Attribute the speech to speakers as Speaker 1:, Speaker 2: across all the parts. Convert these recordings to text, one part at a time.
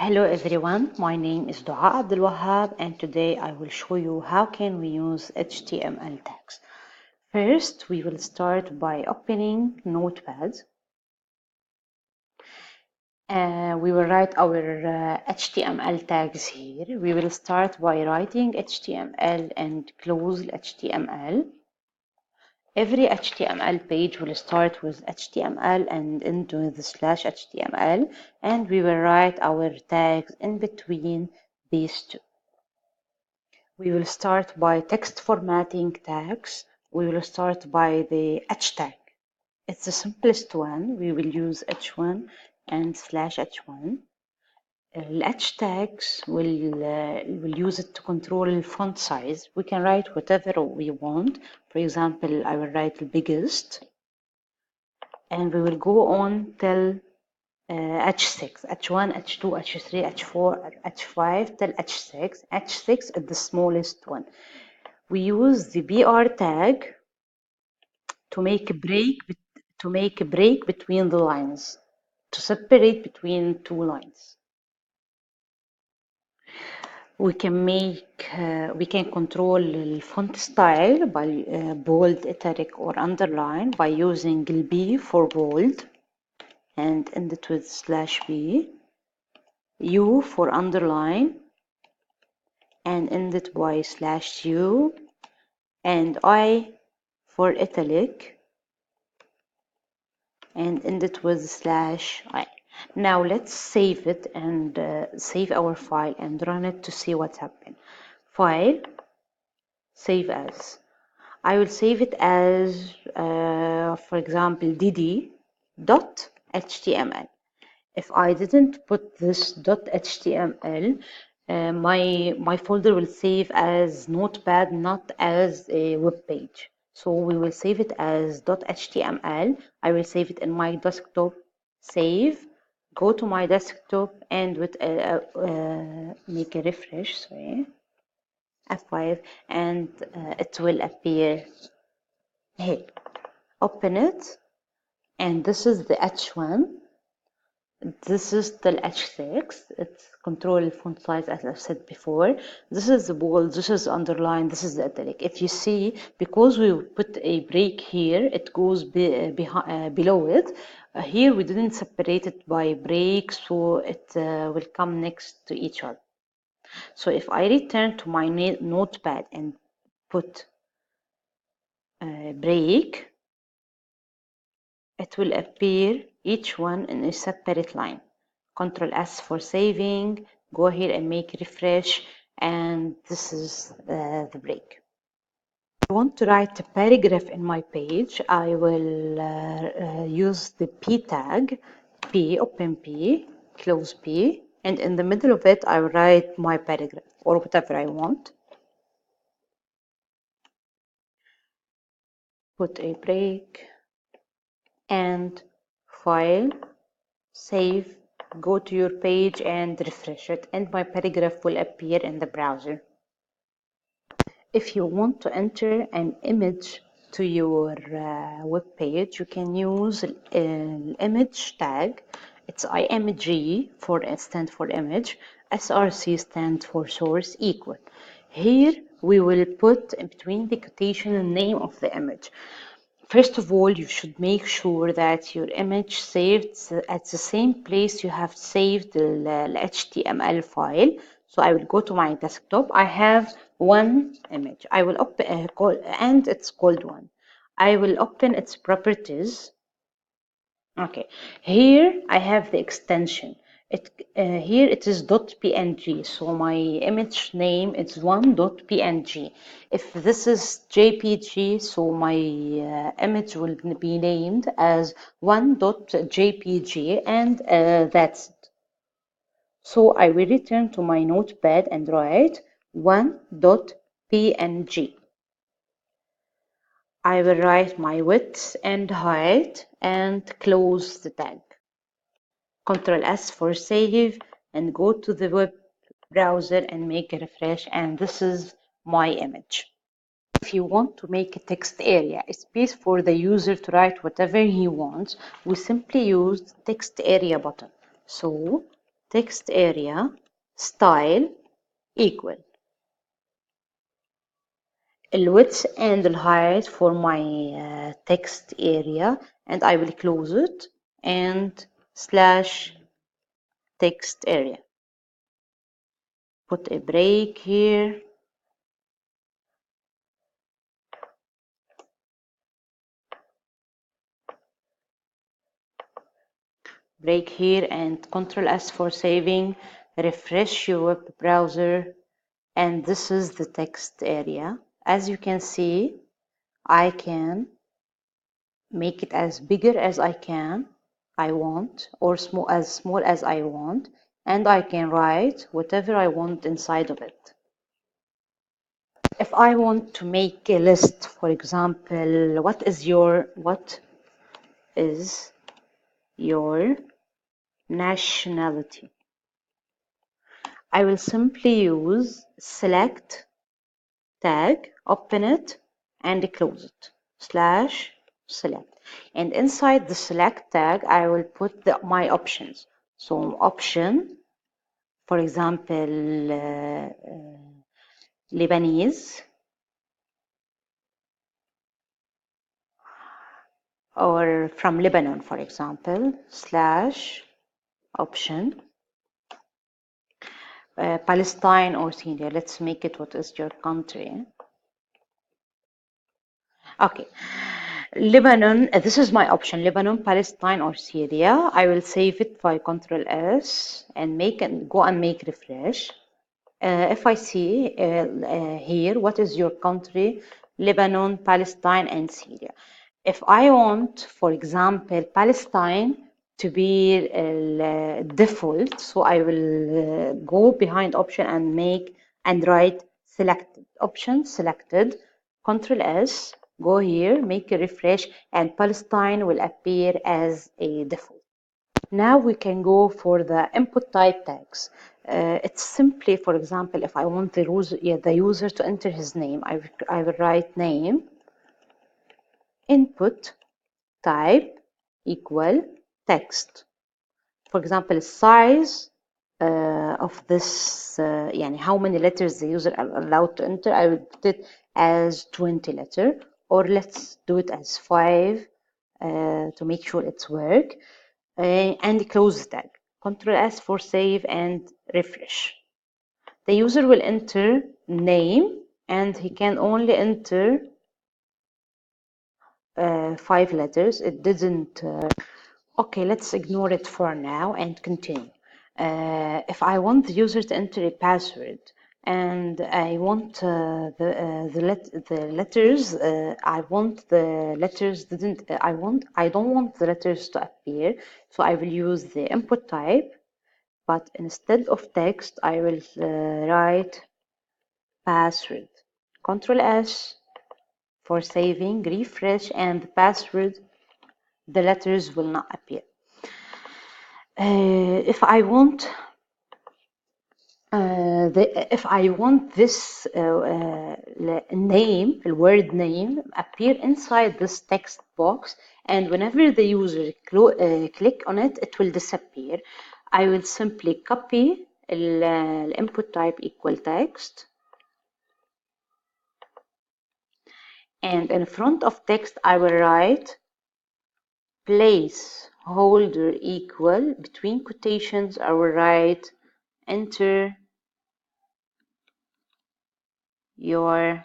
Speaker 1: Hello everyone, my name is Dua Abdul Wahab and today I will show you how can we use HTML tags. First, we will start by opening Notepad. We will write our HTML tags here. We will start by writing HTML and close HTML. Every HTML page will start with HTML and end with /HTML, and we will write our tags in between these two. We will start by text formatting tags. We will start by the H tag. It's the simplest one. We will use H1 and /H1. H tags will use it to control font size. We can write whatever we want. For example, I will write the biggest, and we will go on till H6, H1, H2, H3, H4, H5 till H6. H6 is the smallest one. We use the BR tag to make a break between the lines, to separate between two lines. We can control the font style by bold, italic, or underline by using B for bold and end it with /B, U for underline and end it by /U, and I for italic and end it with /I. Now let's save it and save our file and run it to see what happened. File, save as. I will save it as, for example, dd.html. If I didn't put this .html, my folder will save as Notepad, not as a web page. So we will save it as .html. I will save it in my desktop. Save. Go to my desktop and with make a refresh. Sorry, F5, and it will appear here. Open it, and this is the H1. This is the H6. It's control font size, as I've said before. This is the bold, this is underline, this is the italic. If you see, because we put a break here, it goes below it. Here we didn't separate it by break, so it will come next to each other. So if I return to my notepad and put break, it will appear each one in a separate line. Control S for saving, go here and make refresh, and this is the break. If I want to write a paragraph in my page, I will use the P tag, P, open P, close P, and in the middle of it, I will write my paragraph or whatever I want. Put a break and file, save, go to your page and refresh it, and my paragraph will appear in the browser. If you want to enter an image to your web page, you can use an image tag. It's IMG for stand for image, SRC stands for source equal. Here we will put in between the quotation the name of the image. First of all, you should make sure that your image saved at the same place you have saved the HTML file. So I will go to my desktop. I have one image. I will open and it's called one. I will open its properties. Okay, here I have the extension. Here it is .png, so my image name is one.png. If this is JPG, so my image will be named as one.jpg, and that's it. So I will return to my notepad and write one.png. I will write my width and height and close the tag. Control S for save and go to the web browser and make a refresh, and this is my image. If you want to make a text area, a space for the user to write whatever he wants, we simply use the text area button. So text area style equal width and the height for my text area, and I will close it and slash text area. Put a break here. Break here and Control S for saving. Refresh your web browser, and this is the text area. As you can see, I can make it as bigger as I want, or small as I want, and I can write whatever I want inside of it. If I want to make a list, for example, what is your nationality? I will simply use select tag, open it and close it, slash select. And inside the select tag, I will put my options. So option, for example, Lebanese, or from Lebanon, for example, slash option. Palestine or Syria. Let's make it what is your country. Okay. Lebanon, this is my option, Lebanon, Palestine, or Syria. I will save it by Control S and go and make refresh. If I see here, what is your country? Lebanon, Palestine, and Syria. If I want, for example, Palestine to be default, so I will go behind option and write selected. Option selected, Control S, go here, make a refresh, and Palestine will appear as a default. Now we can go for the input type tags. It's simply, for example, if I want the user to enter his name, I will write name, input type equal text. For example, size of this, how many letters the user are allowed to enter, I would put it as 20 letter, or let's do it as 5 to make sure it's work. And close the tag. Control S for save and refresh. The user will enter name and he can only enter 5 letters. It didn't. Okay, let's ignore it for now and continue. If I want the user to enter a password and I want the letters, I don't want the letters to appear, so I will use the input type, but instead of text I will write password. Control S for saving, refresh, and the password, the letters will not appear. If I want this name, the word name, appear inside this text box, and whenever the user click on it, it will disappear. I will simply copy the input type equal text, and in front of text I will write placeholder equal, between quotations I will write enter your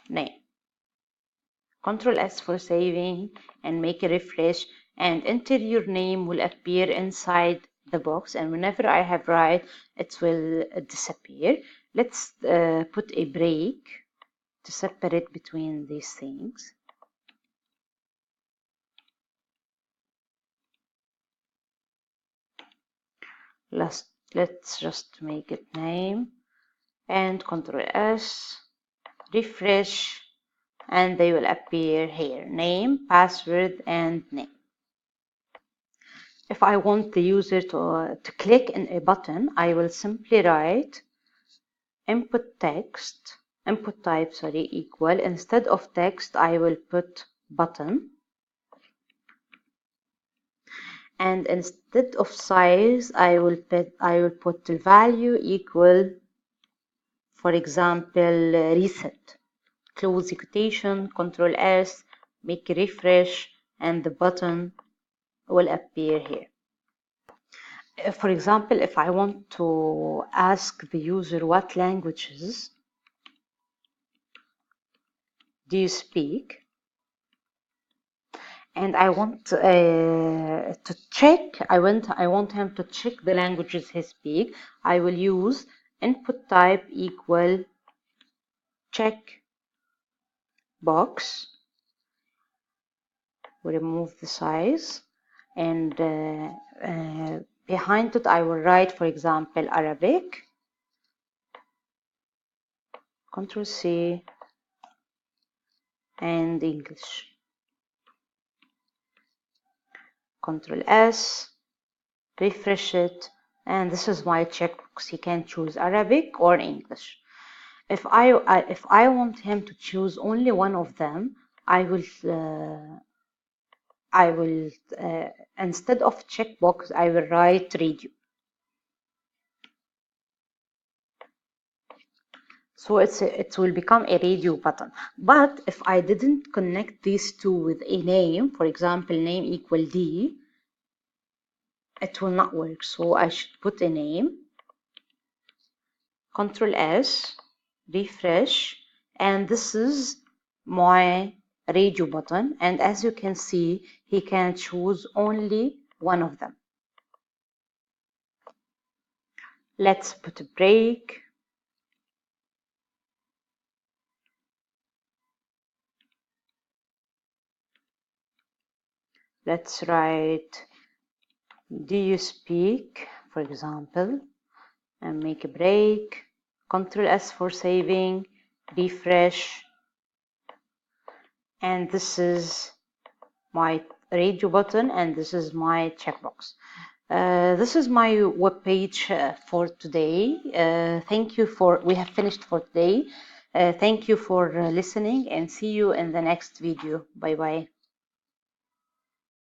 Speaker 1: name. Control S for saving and make a refresh, and enter your name will appear inside the box, and whenever I have write, it will disappear. Let's put a break to separate between these things. Let's just make it name and Control S, refresh, and they will appear here, name, password, and name. If I want the user to click in a button, I will simply write input type, equal, instead of text I will put button, and instead of size I will put the value equal, for example, reset, close the quotation, Control S, make a refresh, and the button will appear here. For example, if I want to ask the user what languages do you speak, and I want to check, I want him to check the languages he speaks, I will use input type equal check box. We remove the size, and behind it I will write, for example, Arabic, Control C, and English, Control S, refresh it, and this is my checkbox. He can choose Arabic or English. If I want him to choose only one of them, I will instead of checkbox I will write radio. So it will become a radio button. But if I didn't connect these two with a name, for example, name equal D, it will not work. So I should put a name, Control S, refresh, and this is my radio button. And as you can see, he can choose only one of them. Let's put a break. Let's write, do you speak, for example, and make a break. Control S for saving, refresh, and this is my radio button, and this is my checkbox. This is my web page for today. Thank you for, we have finished for today. Thank you for listening, and see you in the next video. Bye bye.